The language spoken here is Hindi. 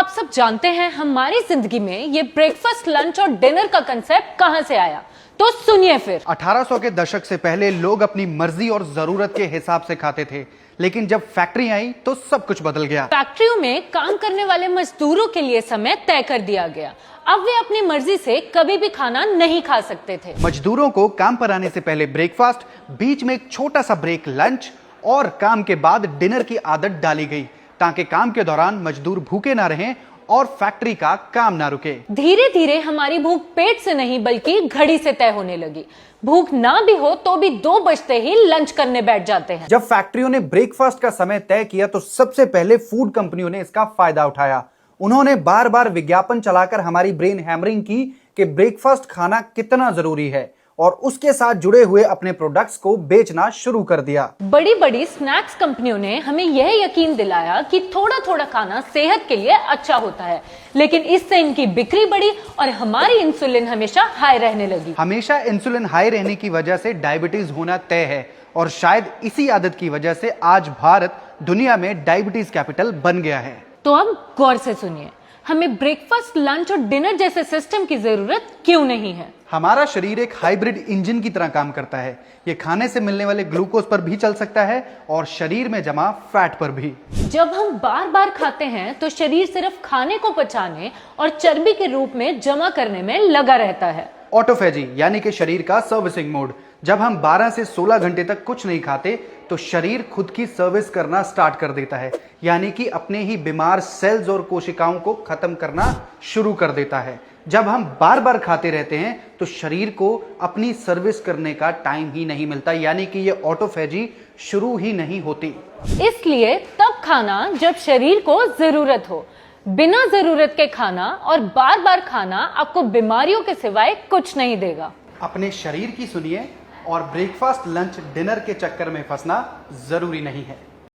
आप सब जानते हैं हमारी जिंदगी में ये ब्रेकफास्ट, लंच और डिनर का कंसेप्ट कहां से आया, तो सुनिए फिर। 1800 के दशक से पहले लोग अपनी मर्जी और जरूरत के हिसाब से खाते थे, लेकिन जब फैक्ट्री आई तो सब कुछ बदल गया। फैक्ट्रियों में काम करने वाले मजदूरों के लिए समय तय कर दिया गया। अब वे अपनी मर्जी से कभी भी खाना नहीं खा सकते थे। मजदूरों को काम पर आने से पहले ब्रेकफास्ट, बीच में एक छोटा सा ब्रेक लंच और काम के बाद डिनर की आदत डाली गई, ताकि काम के दौरान मजदूर भूखे ना रहें और फैक्ट्री का काम ना रुके। धीरे धीरे हमारी भूख पेट से नहीं बल्कि घड़ी से तय होने लगी। भूख ना भी हो तो भी 2 बजते ही लंच करने बैठ जाते हैं। जब फैक्ट्रियों ने ब्रेकफास्ट का समय तय किया तो सबसे पहले फूड कंपनियों ने इसका फायदा उठाया। उन्होंने बार बार विज्ञापन चलाकर हमारी ब्रेन हैमरिंग की कि ब्रेकफास्ट खाना कितना जरूरी है, और उसके साथ जुड़े हुए अपने प्रोडक्ट्स को बेचना शुरू कर दिया। बड़ी बड़ी स्नैक्स कंपनियों ने हमें यह यकीन दिलाया कि थोड़ा थोड़ा खाना सेहत के लिए अच्छा होता है, लेकिन इससे इनकी बिक्री बढ़ी और हमारी इंसुलिन हमेशा हाई रहने लगी। हमेशा इंसुलिन हाई रहने की वजह से डायबिटीज होना तय है, और शायद इसी आदत की वजह से आज भारत दुनिया में डायबिटीज कैपिटल बन गया है। तो अब गौर से सुनिए, हमें ब्रेकफास्ट, लंच और डिनर जैसे सिस्टम की जरूरत क्यों नहीं है। हमारा शरीर एक हाइब्रिड इंजन की तरह काम करता है। ये खाने से मिलने वाले ग्लूकोज पर भी चल सकता है और शरीर में जमा फैट पर भी। जब हम बार बार खाते हैं तो शरीर सिर्फ खाने को पचाने और चर्बी के रूप में जमा करने में लगा रहता है। ऑटोफेजी यानी कि शरीर का सर्विसिंग मोड। जब हम 12 से 16 घंटे तक कुछ नहीं खाते तो शरीर खुद की सर्विस करना स्टार्ट कर देता है, यानी कि अपने ही बीमार सेल्स और कोशिकाओं को खत्म करना शुरू कर देता है। जब हम बार बार खाते रहते हैं तो शरीर को अपनी सर्विस करने का टाइम ही नहीं मिलता, यानी कि ये ऑटोफेजी शुरू ही नहीं होती। इसलिए तब खाना जब शरीर को जरूरत हो। बिना जरूरत के खाना और बार बार खाना आपको बीमारियों के सिवाय कुछ नहीं देगा। अपने शरीर की सुनिए, और ब्रेकफास्ट, लंच, डिनर के चक्कर में फंसना जरूरी नहीं है।